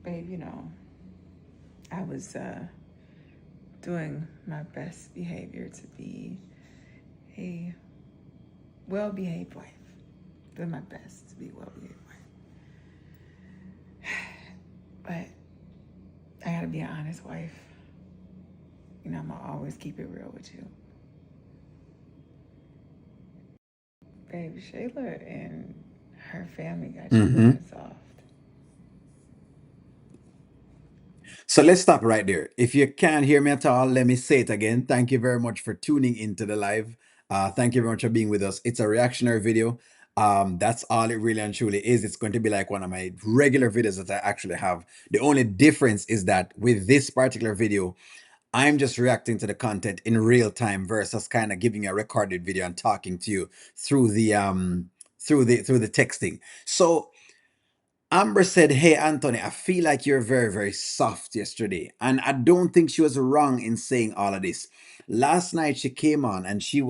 Babe, I was doing my best behavior to be a well behaved wife. Doing my best to be a well behaved wife. But I gotta be an honest wife. I'm gonna always keep it real with you. Babe, Shayla and her family got you Mm-hmm. looking soft. So let's stop right there. If you can't hear me at all, let me say it again. Thank you very much for tuning into the live. Thank you very much for being with us. It's a reactionary video. That's all it really and truly is. It's going to be like one of my regular videos that I actually have. The only difference is that with this particular video, I'm just reacting to the content in real time versus kind of giving you a recorded video and talking to you through the texting. So Amber said, "Hey, Anthony, I feel like you're very, very soft yesterday." And I don't think she was wrong in saying all of this. Last night she came on and she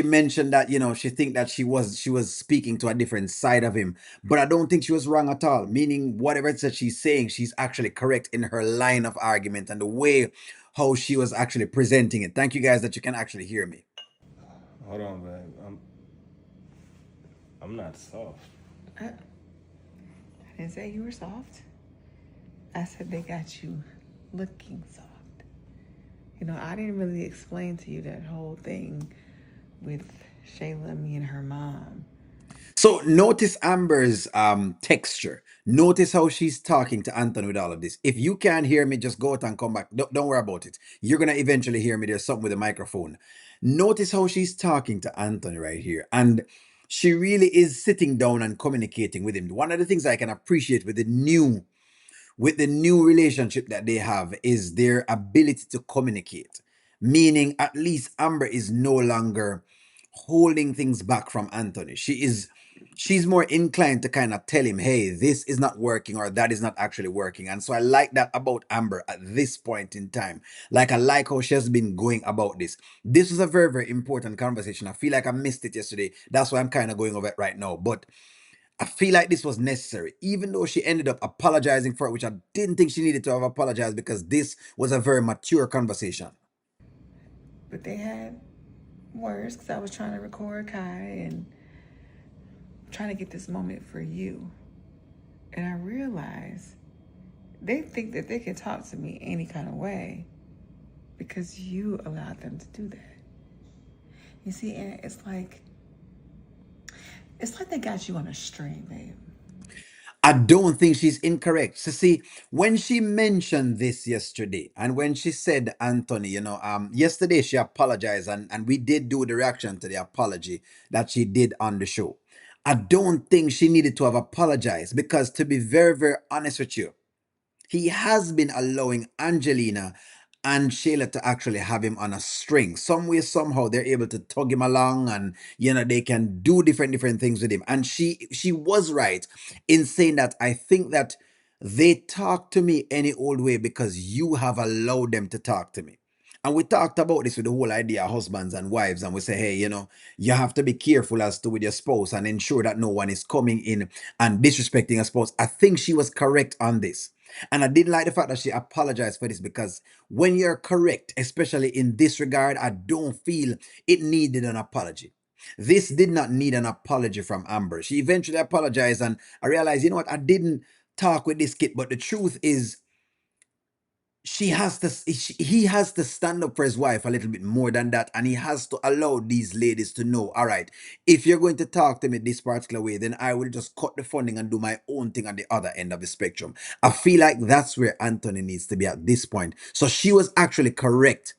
mentioned that, she think that she was speaking to a different side of him. But I don't think she was wrong at all. Meaning whatever it said she's saying, she's actually correct in her line of argument and the way how she was actually presenting it. Thank you guys that you can actually hear me. Hold on, babe. I'm not soft. I didn't say you were soft. I said they got you looking soft. I didn't really explain to you that whole thing with Shayla, me, and her mom. So notice Amber's texture. Notice how she's talking to Anthony with all of this. If you can't hear me, just go out and come back. Don't worry about it. You're gonna eventually hear me. There's something with the microphone. Notice how she's talking to Anthony right here. And she really is sitting down and communicating with him. One of the things I can appreciate with the new relationship that they have is their ability to communicate. Meaning, at least Amber is no longer holding things back from Anthony. She's more inclined to kind of tell him, hey, this is not working or that is not actually working. And so I like that about Amber at this point in time. Like, I like how she has been going about this. This was a very, very important conversation. I feel like I missed it yesterday. That's why I'm kind of going over it right now. But I feel like this was necessary, even though she ended up apologizing for it, which I didn't think she needed to have apologized because this was a very mature conversation. But they had words because I was trying to record Kai and trying to get this moment for you. And I realized they think that they can talk to me any kind of way because you allowed them to do that. You see, and it's like they got you on a string, babe. I don't think she's incorrect. So see, when she mentioned this yesterday, and when she said Anthony, yesterday she apologized, and we did do the reaction to the apology that she did on the show. I don't think she needed to have apologized because, to be very, very honest with you, he has been allowing Angelina and Shayla to actually have him on a string. Some way, somehow, they're able to tug him along, and they can do different things with him. And she was right in saying that I think that they talk to me any old way because you have allowed them to talk to me. And we talked about this with the whole idea of husbands and wives, and we say, hey, you have to be careful as to with your spouse and ensure that no one is coming in and disrespecting a spouse. I think she was correct on this. And I didn't like the fact that she apologized for this because when you're correct, especially in this regard, I don't feel it needed an apology. This did not need an apology from Amber. She eventually apologized, and I realized, you know what, I didn't talk with this kid, but the truth is, he has to stand up for his wife a little bit more than that, and he has to allow these ladies to know, all right, if you're going to talk to me this particular way, then I will just cut the funding and do my own thing at the other end of the spectrum. I feel like that's where Anthony needs to be at this point. So she was actually correct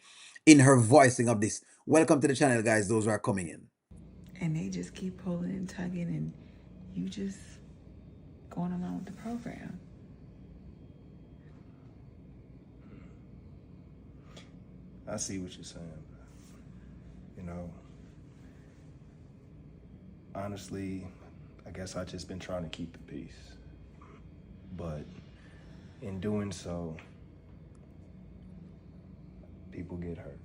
in her voicing of this. Welcome to the channel, guys, those who are coming in. And they just keep pulling and tugging, and you just going along with the program. I see what you're saying. You know, honestly, I guess I just been trying to keep the peace. But in doing so, people get hurt.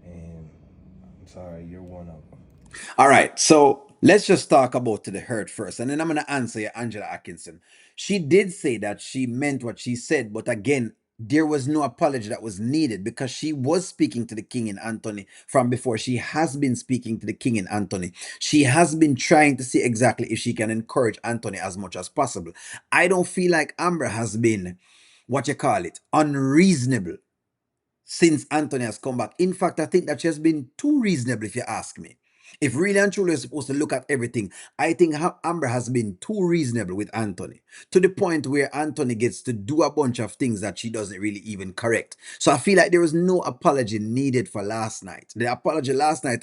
And I'm sorry, you're one of them. All right, so let's just talk about the hurt first, and then I'm going to answer you, Angela Atkinson. She did say that she meant what she said, but again, there was no apology that was needed because she was speaking to the king in Anthony from before. She has been speaking to the king in Anthony. She has been trying to see exactly if she can encourage Anthony as much as possible. I don't feel like Amber has been, what you call it, unreasonable since Anthony has come back. In fact, I think that she has been too reasonable, if you ask me. If really and truly is supposed to look at everything, I think Amber has been too reasonable with Anthony to the point where Anthony gets to do a bunch of things that she doesn't really even correct. So I feel like there was no apology needed for last night. The apology last night,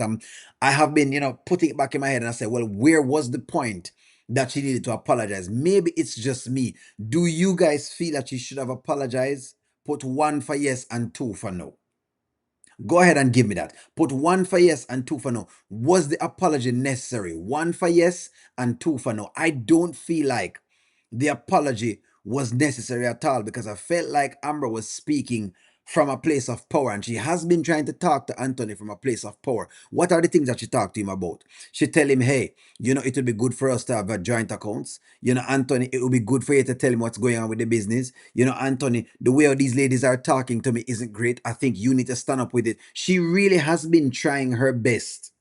I have been, putting it back in my head and I said, well, where was the point that she needed to apologize? Maybe it's just me. Do you guys feel that she should have apologized? Put 1 for yes and 2 for no. Go ahead and give me that. Put 1 for yes and 2 for no. Was the apology necessary? 1 for yes and 2 for no. I don't feel like the apology was necessary at all because I felt like Amber was speaking from a place of power and she has been trying to talk to Anthony from a place of power. What are the things that she talked to him about? She tell him, hey, it would be good for us to have a joint accounts. Anthony, it would be good for you to tell him what's going on with the business. Anthony, the way these ladies are talking to me isn't great. I think you need to stand up with it. She really has been trying her best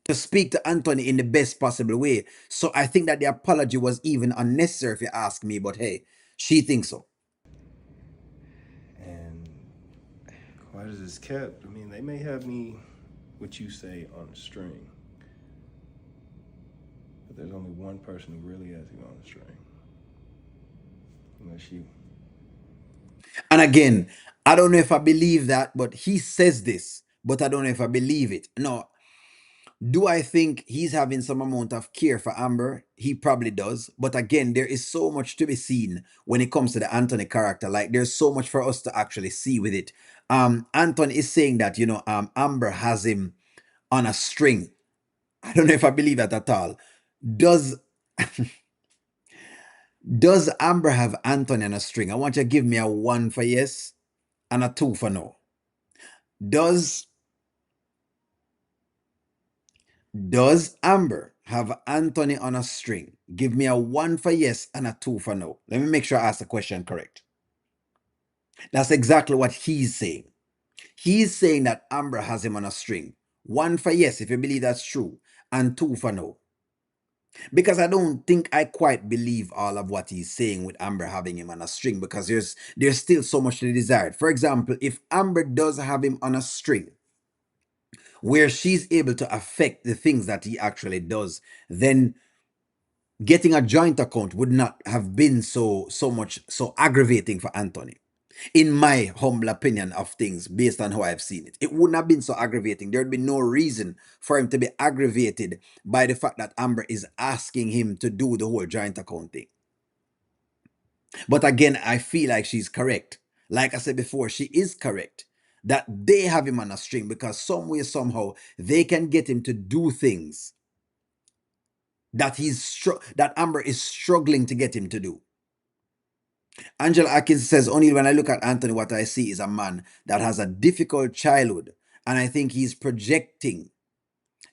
to speak to Anthony in the best possible way. So I think that the apology was even unnecessary if you ask me, but hey, she thinks so. And quiet as it's kept, I mean, they may have me, what you say, on a string. But there's only one person who really has you on a string. And that's you. And again, I don't know if I believe that, but he says this, but I don't know if I believe it. No, do I think he's having some amount of care for Amber? He probably does. But again, there is so much to be seen when it comes to the Anthony character. Like there's so much for us to actually see with it. Anthony is saying that, Amber has him on a string. I don't know if I believe that at all. Does does Amber have Anthony on a string? I want you to give me a 1 for yes and a 2 for no. Does Does Amber have Anthony on a string? Give me a 1 for yes and a 2 for no. Let me make sure I ask the question correct. That's exactly what he's saying. He's saying that Amber has him on a string. 1 for yes, if you believe that's true, and 2 for no. Because I don't think I quite believe all of what he's saying with Amber having him on a string because there's still so much to be desired. For example, if Amber does have him on a string where she's able to affect the things that he actually does, then getting a joint account would not have been so aggravating for Anthony. In my humble opinion of things, based on how I've seen it, it wouldn't have been so aggravating. There'd be no reason for him to be aggravated by the fact that Amber is asking him to do the whole joint account thing. But again, I feel like she's correct. Like I said before, she is correct that they have him on a string because some way, somehow, they can get him to do things that Amber is struggling to get him to do. Angela Atkins says, only when I look at Anthony, what I see is a man that has a difficult childhood. And I think he's projecting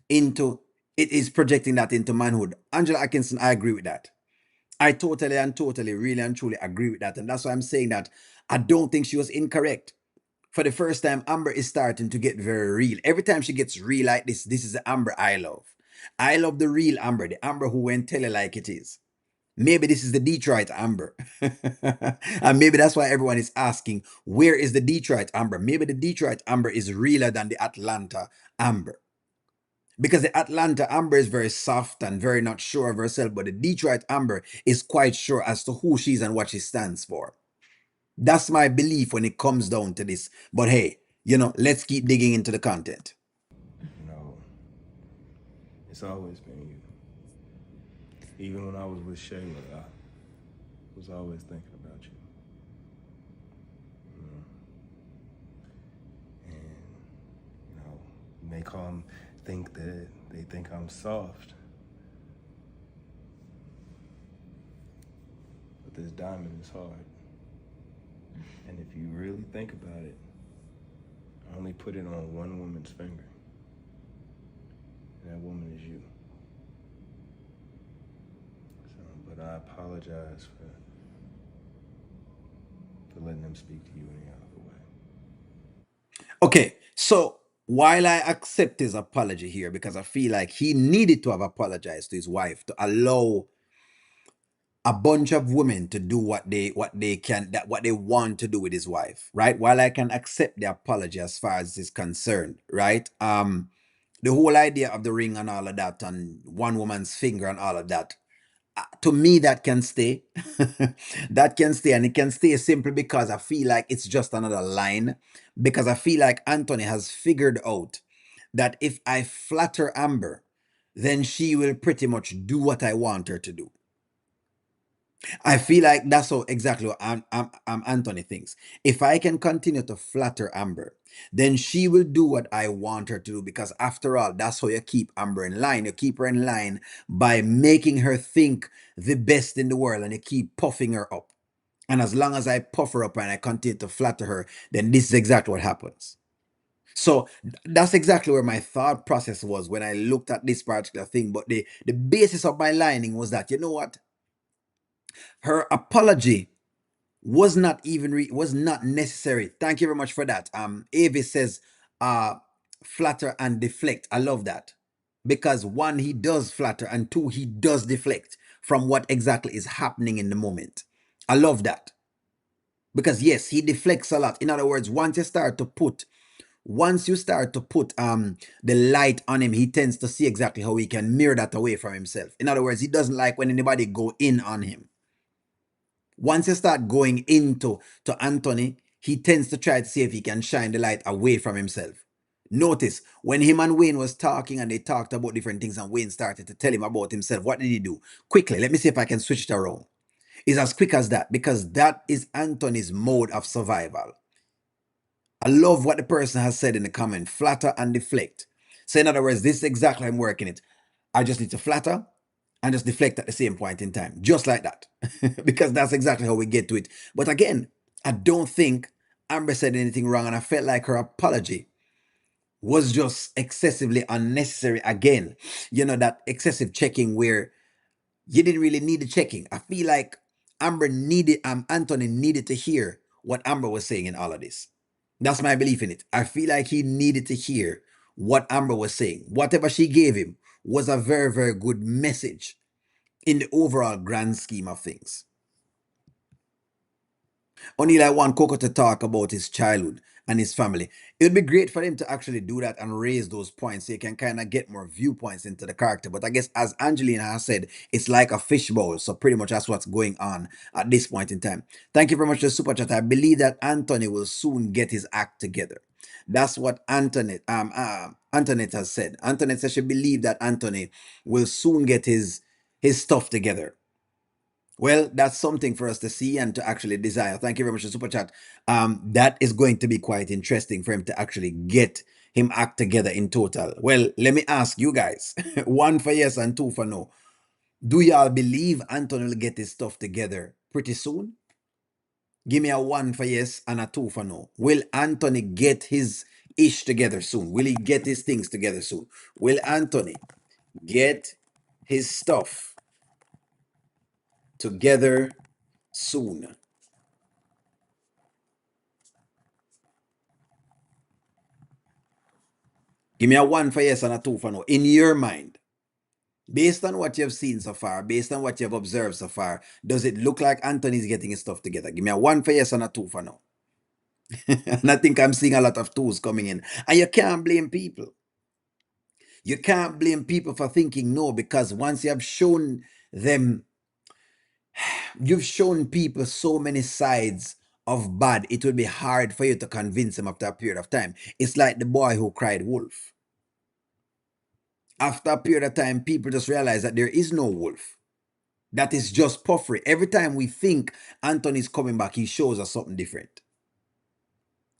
into it is projecting that into manhood. Angela Atkinson, I agree with that. I totally and totally, really and truly agree with that. And that's why I'm saying that I don't think she was incorrect. For the first time, Amber is starting to get very real. Every time she gets real like this is the Amber I love. I love the real Amber, the Amber who went tell it like it is. Maybe this is the Detroit Amber. And maybe that's why everyone is asking, where is the Detroit Amber? Maybe the Detroit Amber is realer than the Atlanta Amber. Because the Atlanta Amber is very soft and very not sure of herself, but the Detroit Amber is quite sure as to who she is and what she stands for. That's my belief when it comes down to this. But hey, let's keep digging into the content. You know, it's always been you. Even when I was with Shayla, I was always thinking about you. And, you may call them, think that they think I'm soft. But this diamond is hard. And if you really think about it, I only put it on one woman's finger. And that woman is you. but I apologize for letting them speak to you any other way. Okay, so while I accept his apology here, because I feel like he needed to have apologized to his wife to allow a bunch of women to do what they can, that what they want to do with his wife, right? While I can accept the apology as far as is concerned, right? The whole idea of the ring and all of that, and one woman's finger and all of that, to me that can stay. That can stay, and it can stay simply because I feel like it's just another line, because I feel like Anthony has figured out that if I flatter Amber, then she will pretty much do what I want her to do. I feel like that's how exactly what Anthony thinks. If I can continue to flatter Amber, then she will do what I want her to do, because after all, that's how you keep Amber in line. You keep her in line by making her think the best in the world, and you keep puffing her up. And as long as I puff her up and I continue to flatter her, then this is exactly what happens. So that's exactly where my thought process was when I looked at this particular thing. But the basis of my lining was that, you know what? Her apology was not necessary. Thank you very much for that. Avis says flatter and deflect. I love that, because one, he does flatter, and two, he does deflect from what exactly is happening in the moment. I love that, because yes, he deflects a lot. In other words, once you start to put the light on him, he tends to see exactly how he can mirror that away from himself. In other words, he doesn't like when anybody go in on him. Once you start going into Anthony, he tends to try to see if he can shine the light away from himself. Notice when him and Wayne was talking and they talked about different things, and Wayne started to tell him about himself. What did he do? Quickly, let me see if I can switch it around. It's as quick as that, because that is Anthony's mode of survival. I love what the person has said in the comment: flatter and deflect. So in other words, this is exactly how I'm working it. I just need to flatter and just deflect at the same point in time, just like that. Because that's exactly how we get to it. But again, I don't think Amber said anything wrong, and I felt like her apology was just excessively unnecessary again. That excessive checking where you didn't really need the checking. I feel like Anthony needed to hear what Amber was saying in all of this. That's my belief in it. I feel like he needed to hear what Amber was saying. Whatever she gave him was a very, very good message in the overall grand scheme of things. O'Neill, I want Coco to talk about his childhood and his family. It would be great for him to actually do that and raise those points so you can kind of get more viewpoints into the character. But I guess, as Angelina has said, it's like a fishbowl. So pretty much that's what's going on at this point in time. Thank you very much for the super chat. I believe that Anthony will soon get his act together. That's what Antoinette has said. Antoinette says she believes that Anthony will soon get his stuff together. Well, that's something for us to see and to actually desire. Thank you very much for super chat. That is going to be quite interesting for him to actually get him act together in total. Well, let me ask you guys: one for yes and two for no. Do y'all believe Anthony will get his stuff together pretty soon? Give me a one for yes and a two for no. Will Anthony get his ish together soon? Will he get his things together soon? Will Anthony get his stuff together soon? Give me a one for yes and a two for no. In your mind, based on what you've seen so far, based on what you've observed so far, does it look like Anthony's getting his stuff together? Give me a one for yes and a two for no. And I think I'm seeing a lot of twos coming in. And you can't blame people. You can't blame people for thinking no, because once you have shown them, you've shown people so many sides of bad, it will be hard for you to convince them after a period of time. It's like the boy who cried wolf. After a period of time, people just realize that there is no wolf. That is just puffery. Every time we think Anthony's coming back, he shows us something different.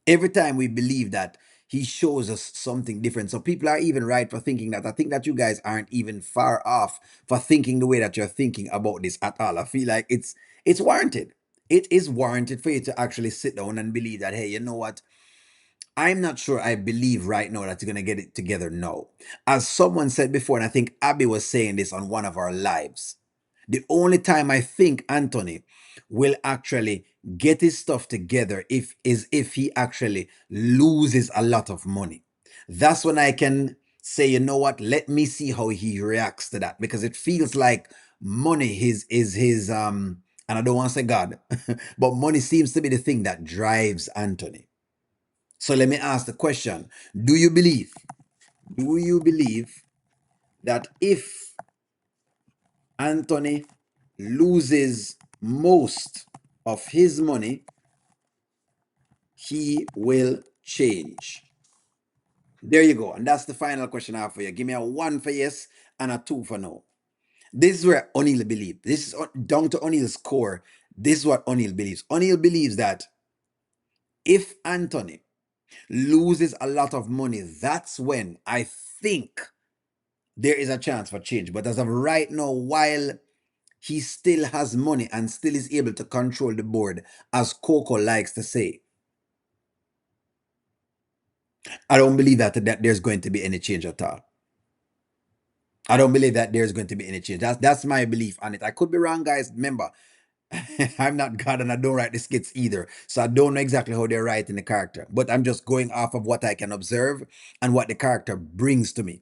Every time we believe that, he shows us something different. So people are even right for thinking that. I think that you guys aren't even far off for thinking the way that you're thinking about this at all. I feel like it's warranted. It is warranted for you to actually sit down and believe that, hey, you know what? I'm not sure I believe right now that you're going to get it together now. As someone said before, and I think Abby was saying this on one of our lives, The only time I think Anthony will actually get his stuff together if he actually loses a lot of money. That's when I can say, you know what, let me see how he reacts to that, because it feels like money is his and I don't want to say God, but money seems to be the thing that drives Anthony. So let me ask the question. Do you believe that if Anthony loses most of his money, he will change? There you go. And that's the final question I have for you. Give me a 1 for yes and a 2 for no. This is where O'Neill believes. This is down to O'Neill's core. This is what O'Neill believes. O'Neill believes that if Anthony loses a lot of money, that's when I think there is a chance for change. But as of right now, while he still has money and still is able to control the board, as Coco likes to say, I don't believe that there's going to be any change at all. I don't believe that there's going to be any change. That's my belief on it. I could be wrong, guys. Remember, I'm not God and I don't write the skits either. So I don't know exactly how they're writing the character. But I'm just going off of what I can observe and what the character brings to me.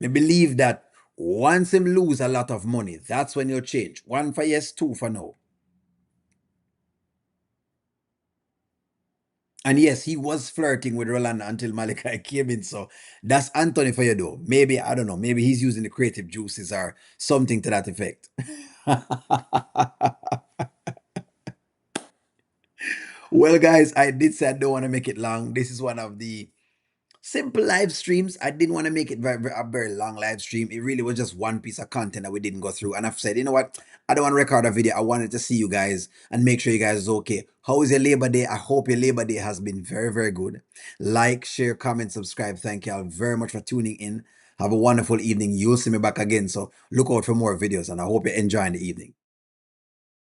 I believe that once him lose a lot of money, that's when he'll change. 1 for yes, 2 for no. And yes, he was flirting with Rolanda until Malachi came in. So that's Anthony for you, though. Maybe, I don't know, maybe he's using the creative juices or something to that effect. Well, guys, I did say I don't want to make it long. This is one of the simple live streams. I didn't want to make it a very long live stream. It really was just one piece of content that we didn't go through. And I've said, you know what? I don't want to record a video. I wanted to see you guys and make sure you guys is okay. How is your Labor Day? I hope your Labor Day has been very, very good. Like, share, comment, subscribe. Thank you all very much for tuning in. Have a wonderful evening. You'll see me back again. So look out for more videos and I hope you're enjoying the evening.